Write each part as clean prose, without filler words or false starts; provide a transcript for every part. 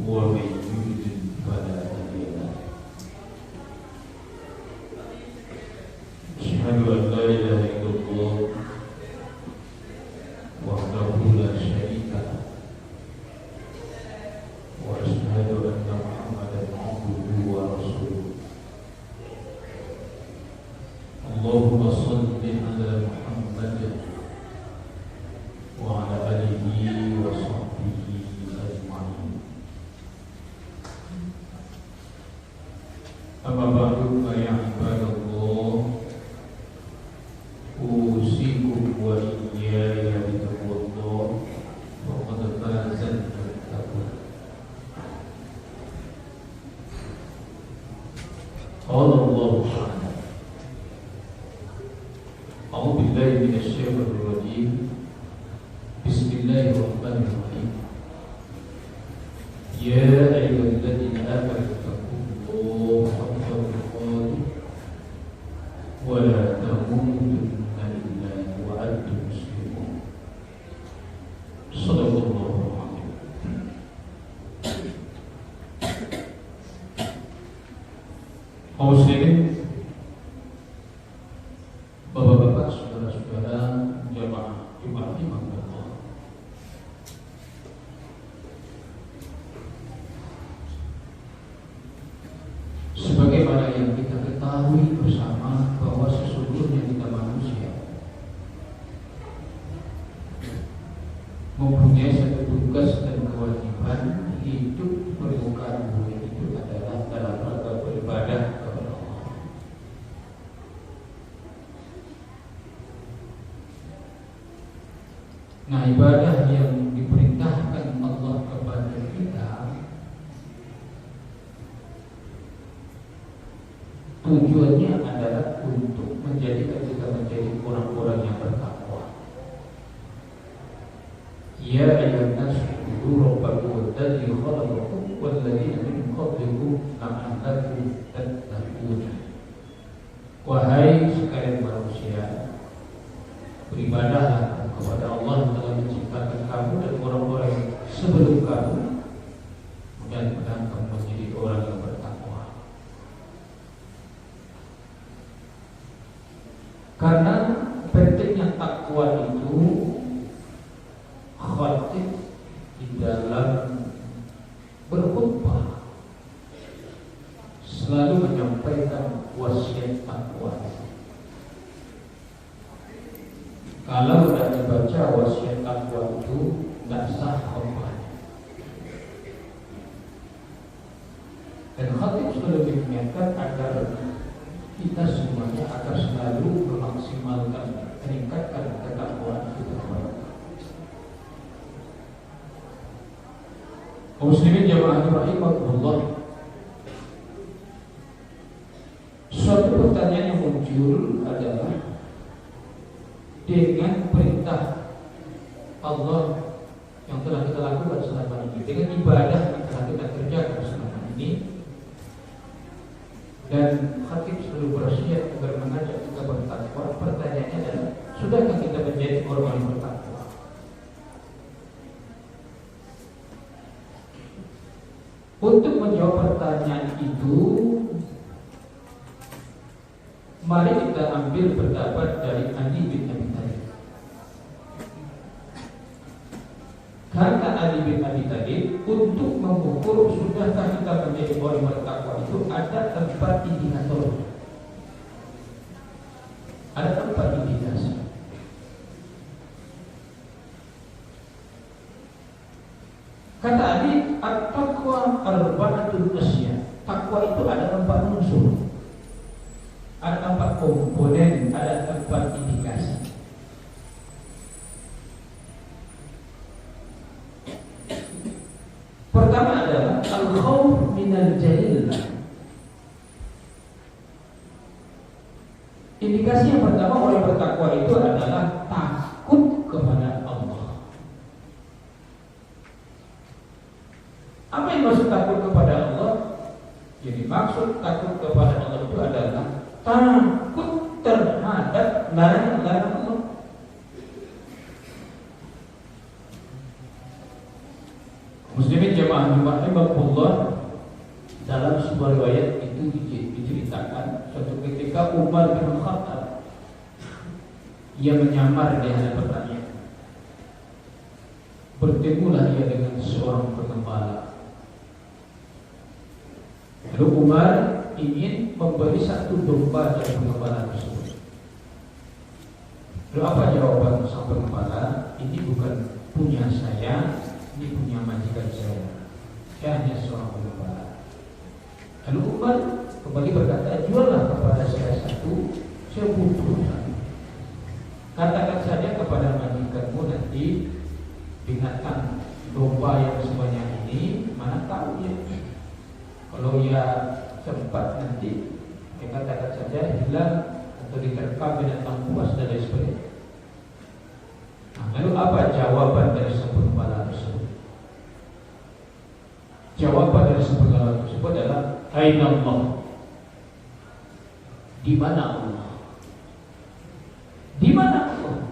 ومن يضلل فلا هادي له. أشهد أن لا إله إلا الله وحده لا شريك له وأشهد أن محمدا عبده ورسوله. اللهم صل على محمد وعلى آله وصحبه أجمعين. أما بعد فيا عباد الله أوصيكم وإياي بتقوى الله فقد فاز المتقون. قال الله تعالى: أعوذ بالله من الشيطان الرجيم. بسم الله الرحمن الرحيم. يا أيها الذين آمنوا اتقوا الله حق تقاته ولا تموتن إلا وأنتم مسلمون. صدق الله العظيم. kaum muslimin, bapak-bapak, saudara-saudara, jamaah Jumat Imam Allah. Sebagaimana yang kita ketahui bersama bahwa sesungguhnya kita manusia mempunyai satu tugas dan kewajiban hidup di permukaan bumi itu adalah dalam rangka beribadah kepada Allah. Nah, ibadah yang diperintahkan Allah kepada kita tujuannya adalah untuk menjadikan kita menjadi orang-orang yang bertakwa. Ya ayyuhan nas ubudu rabbakum alladzi khalaqakum wal ladzina min qablikum la'allakum tattaqun. Wahai sekalian manusia, beribadahlah kepada Allah yang telah menciptakan kamu dan orang-orang sebelum kamu, mudah-mudahan kamu menjadi orang yang bertakwa. Karena pentingnya takwa itu, khatib di dalam berkhutbah selalu menyampaikan wasiat takwa. Kalau tidak dibaca wasiat takwa itu, tidak sah khutbahnya. Dan khatib selalu mengingatkan agar kita semuanya agar selalu memaksimalkan, meningkatkan ketakwaan kita kepada Allah. Kaum muslimin jamaah rahimahullah, suatu pertanyaan yang muncul adalah dengan perintah Allah yang telah kita lakukan selama ini, dengan ibadah yang telah kita kerjakan selama ini, dan khatib selalu berwasiat agar mengajak kita bertakwa. Pertanyaannya adalah, sudahkah kita menjadi orang yang bertakwa? Untuk menjawab pertanyaan itu, mari kita ambil pendapat dari Ali bin Abi Thalib. Karena Ali bin Abi Thalib untuk mengukur sudahkah kita menjadi orang yang bertakwa itu ada tempat indikator, ada tempat indikasi. Kata Ali, at-taqwa arba'atul asya. Takwa itu ada 4 unsur, ada 4 komponen, ada 4 indikasi. Pertama adalah al-khawf minal jalillah. Indikasi yang pertama orang bertakwa itu adalah takut kepada Allah. Apa yang maksud takut kepada Allah? Jadi maksud takut kepada Allah itu adalah takut terhadap larangan-larangan Allah. Muslimin jamaah jamaah rahimahullah, dalam sebuah riwayat itu diceritakan suatu ketika Umar bin Khattab ia menyamar di hadapan rakyat. Bertemulah ia dengan seorang pengembala. Lalu Umar ingin memberi satu domba dari pengembala tersebut. Lalu apa jawaban sang pengembala? Ini bukan punya saya, ini punya majikan saya. Saya hanya seorang pengembala. Lalu Umar kembali berkata, juallah kepada saya satu, saya butuh satu. Katakan saja kepada majikanmu nanti, binatang domba yang sebanyak ini, mana tahu ya. Kalau ia sempat nanti, dia katakan saja hilang atau diterkam binatang buas dan lain sebagainya. Nah, lalu apa jawaban dari sang pengembala tersebut? Jawaban dari sang pengembala tersebut adalah Aina Allah. Di mana Allah? Di mana Allah?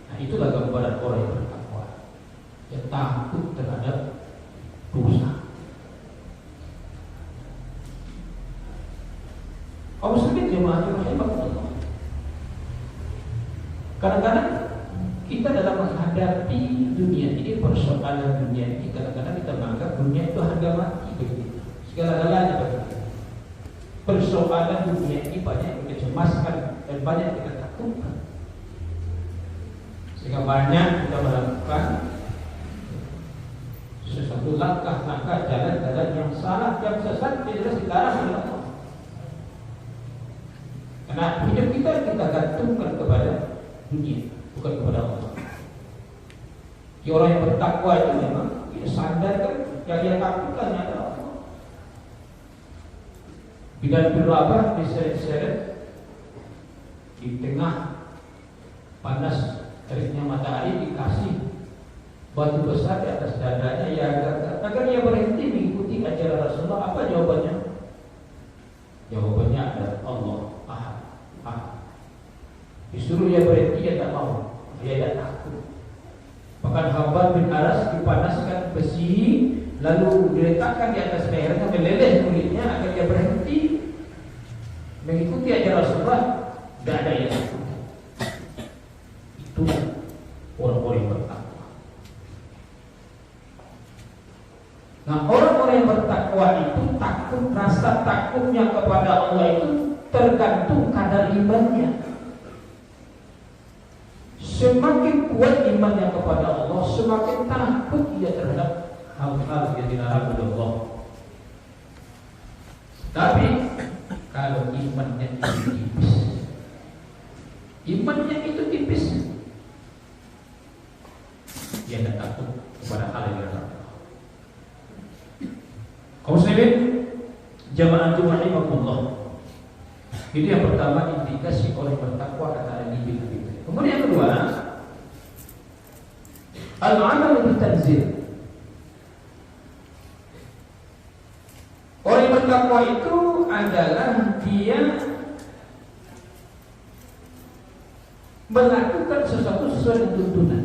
Nah, itulah gambaran orang yang bertakwa, yang takut terhadap dosa. Kaum muslimin jemaah rahimahullah. Kadang-kadang kita dalam menghadapi dunia ini, persoalan dunia ini, kadang-kadang kita menganggap dunia itu harga mati begitu. Segala-galanya begitu. Persoalan dunia ini banyak yang kita cemaskan dan banyak yang kita takutkan. Sehingga banyak kita melakukan sesuatu langkah-langkah jalan-jalan yang salah, yang sesat, jelas dilarang oleh Allah. Karena hidup kita gantungkan kepada dunia, bukan kepada Allah. Orang yang bertakwa itu memang dia sandarkan, yang dia takutkan adalah Allah. Bilal bin Rabah diseret-seret di tengah panas teriknya matahari, dikasih batu besar di atas dadanya, ya agar ia berhenti mengikuti ajaran Rasulullah. Apa jawabannya? Jawabannya adalah Allah Ahad. Disuruh dia berhenti, dia tak mau, dia tak takut. Bahkan Khabbab bin Aras dipanaskan besi, lalu diletakkan di atas lehernya, meleleh kulitnya agar dia berhenti mengikuti ajaran Rasulullah. Tidak ada yang takut. Itu orang-orang yang bertakwa. Nah, orang-orang yang bertakwa itu takut, rasa takutnya kepada Allah itu tergantung kadar imannya. Semakin kuat imannya kepada Allah, semakin takut dia terhadap hal-hal yang dilarang oleh Allah. Tapi kalau imannya itu tipis, dia tidak takut kepada hal yang dilarang. Kaum muslimin jamaah rahimahullah. Itu yang pertama, indikasi orang bertakwa antara ini dan itu. Kemudian yang kedua, al-amal bitanzil. Orang yang bertakwa itu adalah dia melakukan sesuatu sesuai dengan tuntunan,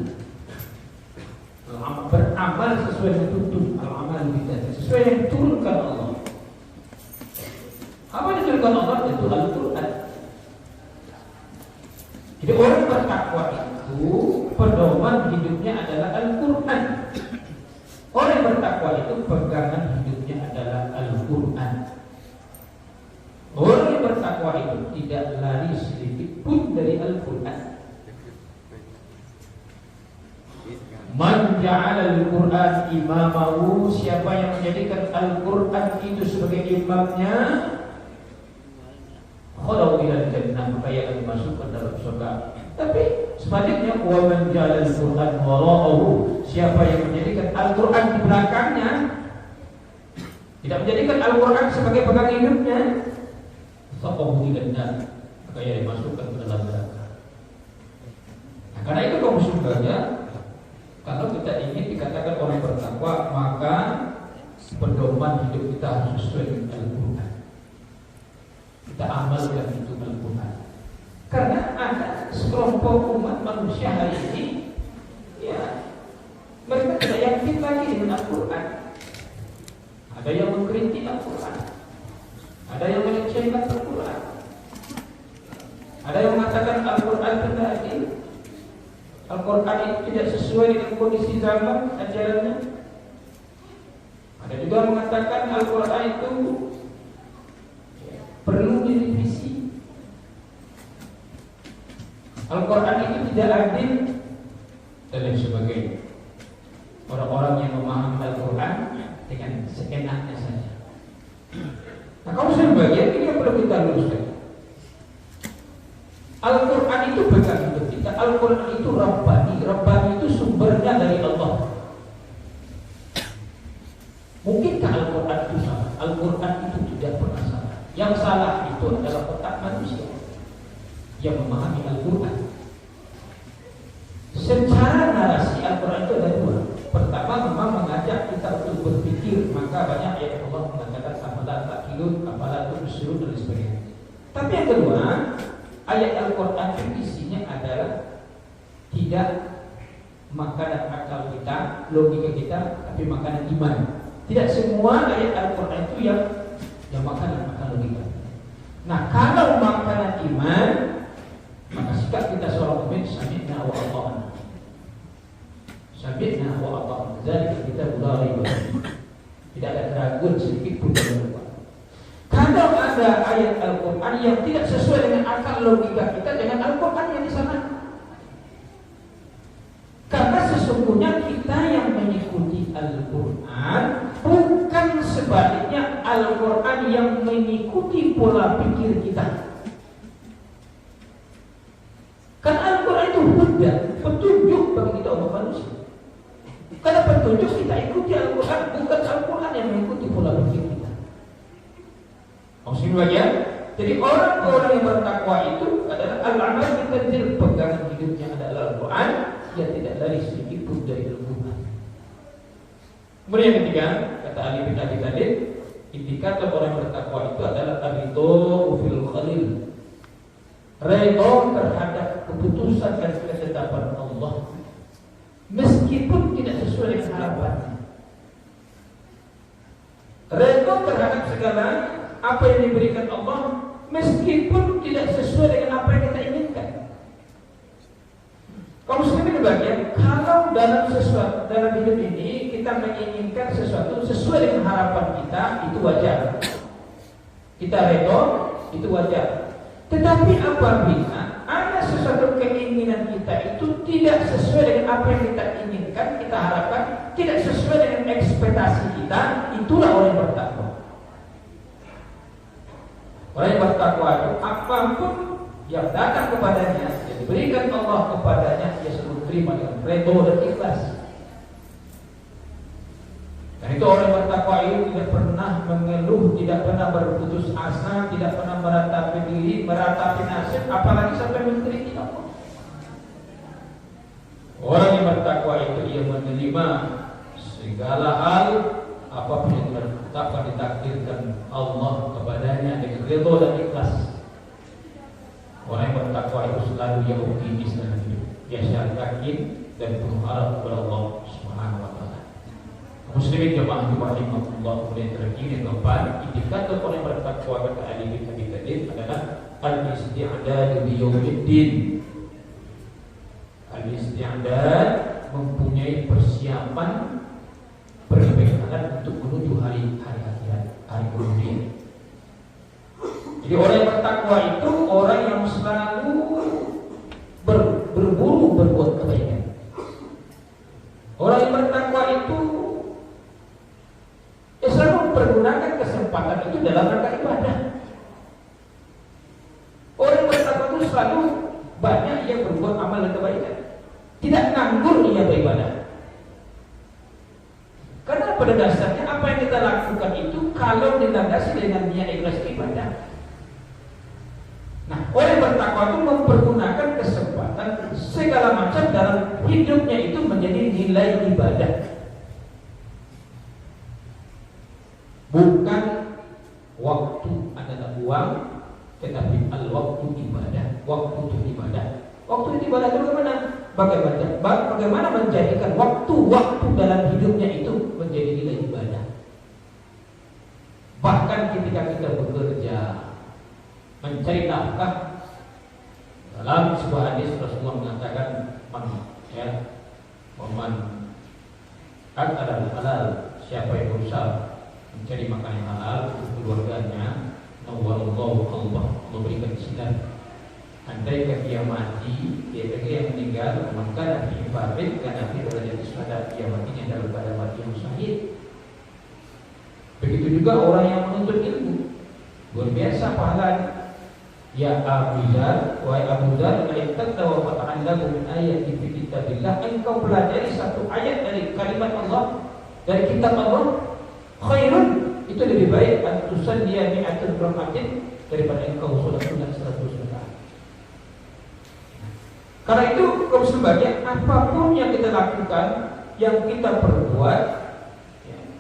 beramal sesuai dengan tuntunan, al-amal bitanzil, sesuai yang diturunkan Allah. Apa yang diturunkan Allah? Itu Al-Quran. Jadi orang bertakwa itu pedoman hidupnya adalah Al-Quran. Orang yang bertakwa itu pegangan hidupnya adalah Al-Quran. Orang yang bertakwa itu tidak lari sedikit pun dari Al-Quran. Man ja'ala Al-Quran imamahu, siapa yang menjadikan Al-Quran itu sebagai imamnya, khalau ilal jannah, maka ia akan dimasukkan dalam surga. Tapi sebaliknya, wa man ja'ala Al-Quran wara'ahu, siapa yang menjadikan Al-Quran di belakangnya, tidak menjadikan Al-Quran sebagai pegang hidupnya, faqahu ilal nar, maka ia dimasukkan ke dalam neraka. Nah, karena itu kaum muslimin, kalau kita ingin dikatakan orang bertakwa, maka pedoman hidup kita harus sesuai dengan Al-Quran. Kita amalkan itu Al-Quran. Karena ada sekelompok umat manusia hari ini, ya, mereka tidak yakin lagi dengan Al-Quran. ada yang mengkritik Al-Quran, ada yang melecehkan Al-Quran, ada yang mengatakan Al-Quran tidak adil, Al-Quran itu tidak sesuai dengan kondisi zaman ajarannya. Ada juga yang mengatakan Al-Quran itu perlu direvisi, Al-Quran itu tidak adil dan lain sebagainya. Orang-orang yang memahami Al-Quran dengan seenaknya saja. Nah, kalau sebagian ini yang perlu kita luruskan. Al-Quran itu bukan untuk kita. Al-Quran itu Rabbani. Rabbani itu sumbernya dari Allah. Mungkinkah Al-Quran itu salah? Al-Quran itu tidak pernah salah. Yang salah itu adalah otak manusia yang memahami Al-Quran. Secara narasi Al-Quran itu ada dua. Pertama, memang mengajak kita untuk berpikir. Maka banyak ayat Allah mengatakan afala ta'qilun, afala tubsirun dan sebagainya. Tapi yang kedua, ayat Al-Quran itu isinya adalah tidak makanan akal kita, logika kita, tapi makanan iman. Tidak semua ayat Al-Quran itu yang makanan akal logika. Nah, kalau makanan iman, maka sikap kita seorang mukmin sami'na wa ata'na. Sami'na wa ata'na. Jadi kita mulai tidak ada keraguan sedikit pun dalam Al-Quran. Kalau ada ayat Al-Quran yang tidak sesuai dengan akal logika kita, dengan Al-Quran yang di sana. Karena sesungguhnya kita yang mengikuti Al-Quran, bukan sebaliknya Al-Quran yang mengikuti pola pikir kita. Karena Al-Quran itu huda, petunjuk bagi kita umat manusia. Karena petunjuk kita ikuti Al-Quran, bukan Al-Quran yang mengikuti pola pikir kita. Maksudnya ya, jadi orang-orang yang bertakwa itu adalah al-amal bitanzil, pegangan hidupnya adalah Al-Quran, yang tidak lari sedikit pun dari Al-Quran. Kemudian yang ketiga, kata Ali bin Abi Thalib, indikator orang yang bertakwa itu adalah ar-ridho fil khalil, redha terhadap keputusan dan ketetapan Allah, meskipun tidak sesuai dengan harapannya. Redha terhadap segala apa yang diberikan Allah, meskipun tidak sesuai dengan apa yang kita inginkan. Kaum muslimin bagian, kalau dalam hidup ini kita menginginkan sesuatu sesuai dengan harapan kita, itu wajar. Kita redha, itu wajar. Tetapi apabila ada sesuatu keinginan kita itu tidak sesuai dengan apa yang kita inginkan, kita harapkan, tidak sesuai dengan ekspektasi kita, itulah orang yang bertakwa. Orang yang bertakwa itu apapun yang datang kepadanya, yang diberikan Allah kepadanya, dia selalu terima dengan redha dan ikhlas. Dan itu orang yang bertakwa itu tidak pernah mengeluh, tidak pernah berputus asa, tidak pernah meratapi diri, meratapi nasib, apalagi sampai mengkritik Allah. Orang yang bertakwa itu ia menerima segala hal, apapun yang telah ditakdirkan Allah kepadanya dengan redha dan ikhlas. Orang yang bertakwa itu selalu dia optimis dalam hidup, dia yakin dan berharap kepada Allah Subhanahu wa taala. Muslimin jemaah rahimahullah, kemudian terakhir yang keempat, indikator orang yang bertakwa kata Ali bin Abi Thalib adalah al-isti'dad li yaumiddin. Al-isti'dad mempunyai persiapan perbekalan untuk menuju hari akhirat, hari kemudian. Jadi orang yang bertakwa itu orang yang selalu berburu berbuat kebaikan. Orang yang bertakwa itu selalu mempergunakan kesempatan itu dalam rangka ibadah. Orang yang bertakwa itu selalu banyak yang berbuat amal dan kebaikan, tidak nganggur ia beribadah. Karena pada dasarnya apa yang kita lakukan itu kalau dilandasi dengan niat ikhlas ibadah. Nah, orang yang bertakwa itu mempergunakan kesempatan segala macam dalam hidupnya itu menjadi nilai ibadah. Bukan waktu adalah uang, tetapi al-waktu ibadah. Waktu itu ibadah. Waktu itu ibadah itu bagaimana menjadikan waktu dalam hidupnya itu menjadi nilai ibadah. Bahkan ketika kita bekerja mencari nafkah, dalam sebuah hadis Rasulullah mengatakan man akala halal, siapa yang berusaha mencari makan yang halal untuk keluarganya, nawwarallahu qalbah, memberikan sinar. Andai dia mati, dia yang meninggal, maka nabi ibadit karena nabi berada di syuhada, dia matinya dalam keadaan mati yang syahid. Begitu juga orang yang menuntut ilmu, luar biasa pahalanya. Ya Abu Dzar, wahai Abu Dzar, ittaqta wa fata'allamu min ayati fi kitabillah, engkau pelajari satu ayat dari kalimat Allah, dari kitab Allah, khairun, itu lebih baik atusan dia mi'atul rakaatin daripada engkau salat sunat 100 rakaat. Karena itu kaum sebagian, apapun yang kita lakukan, yang kita perbuat,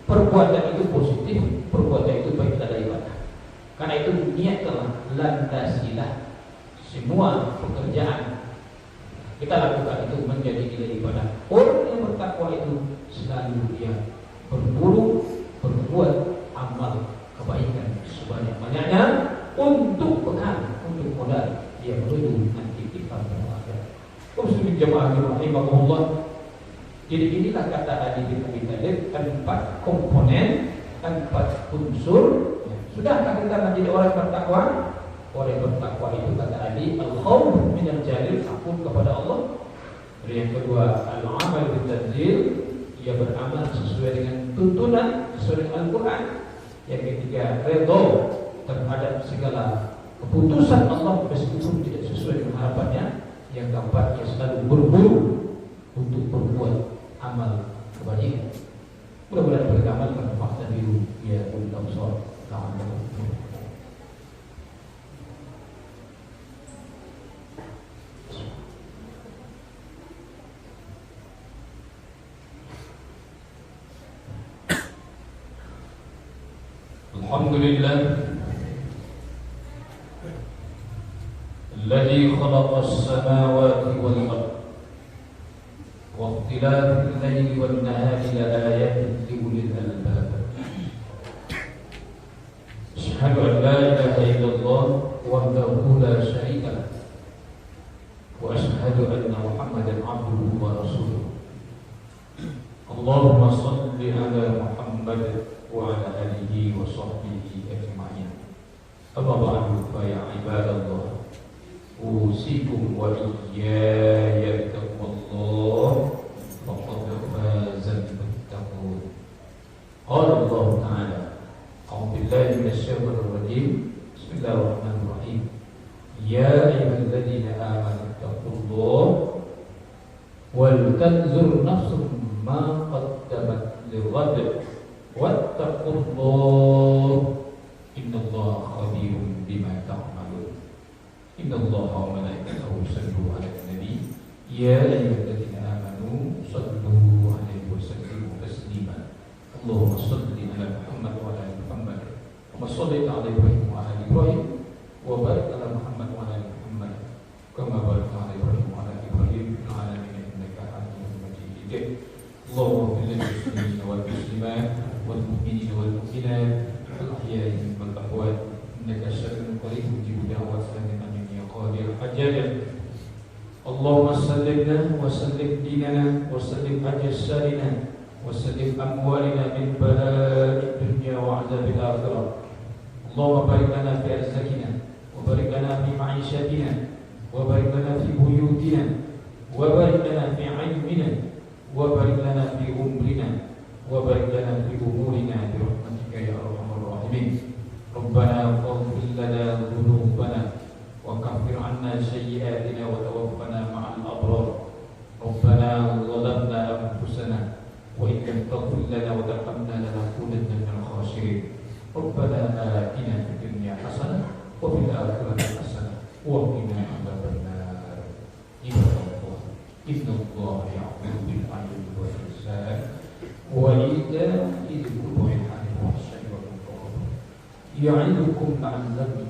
perbuatan itu positif, perbuatan itu baik adalah ibadah. Karena itu niatkanlah, landasilah semua pekerjaan kita lakukan itu menjadi nilai ibadah. Orang yang bertakwa itu selalu dia berburu, berbuat amal kebaikan sebanyak-banyaknya untuk bekal, untuk modal dia menuju nanti di kampung akhirat. Muslimin jamaah rahimahullah. Jadi inilah kata Ali bin Abi Thalib, 4 komponen, 4 unsur. Sudahkah kita menjadi orang bertakwa? Orang bertakwa itu kata Ali, al-khawf minal jalil, takut kepada Allah. Yang kedua, al-amal bil tanzil, ia beramal sesuai dengan tuntunan, sesuai dengan Al-Quran. Yang ketiga, redha terhadap segala keputusan Allah meskipun tidak sesuai dengan harapannya. Yang keempat, ia selalu berburu untuk berbuat amal kebajikan. Mudah-mudahan beramal pada fakta biru ya ulul absar. Alhamdulillah alladzi khalaqas samawati wal ardh wa ikhtilafal layli wan nahari la ayatin li ulil albab. Asyhadu an la ilaha illallah wahdahu la syarika lah wa asyhadu anna Muhammadan abduhu wa rasuluh. Allahumma shalli ala Muhammad wa ala alihi wa sahbihi ajma'in. Amma ba'du fa ya ibadallah, usikum wa iyaya bittaqwallah faqad fazal muttaqun. Qala Allah ta'ala, a'udzu billahi minasyaitonir rajim. Bismillahirrahmanirrahim. Ya ayyuhalladzina amanu taqullaha wal tanzur nafsum ma qaddamat lighad wattaqullaha innallaha khabirun bima ta'malun. Innallaha wa malaikatahu yusalluna 'alan nabi ya ayyuhalladzina amanu sallu 'alaihi wa sallimu taslima. Allahumma shalli 'ala Muhammad wa 'ala ali Muhammad kama shallaita 'ala Ibrahim wa 'ala ali Ibrahim wa barik 'ala Muhammad wa 'ala ali Muhammad kama barakta 'ala Ibrahim wa 'ala ali Ibrahim fil 'alamin innaka Hamidum Majid. Allahumma ighfir lil muslimina wal muslimat wal mu'minina wal mu'minat wal ahya'i minhum wal amwat innaka sami'un qarib mujibud da'wat amin ya qadir hajat. Allahumma sallimna wa sallim dinana wa sallim ajsadina wa sallim amwalina min bala'id dunya wa 'adzabil akhirah. Allahumma barik lana fi arzakina wa barik lana fi ma'ishatina wa barik lana fi buyutina wa barik lana fi 'ilmina wa barik lana fi umrina wa barik lana fi umurina bi rahmatika ya arhamar rahimin. Rabbana ighfir lana dhunubana wa kaffir 'anna sayyi'atina wa tawaffana ma'al abrar. Rabbana zalamna anfusana wa in lam taghfir lana wa tarhamna lanakunanna minal khasirin. Rabbana atina fid dunya hasanah wa fil akhirati hasanah wa qina adzaban nar. Ibadallah, innallaha ya'muru bil 'adli wal ihsan wa ita'i dzil qurbi wal ihsani wal 'idzi wal 'idzi. Ya'idukum la'allakum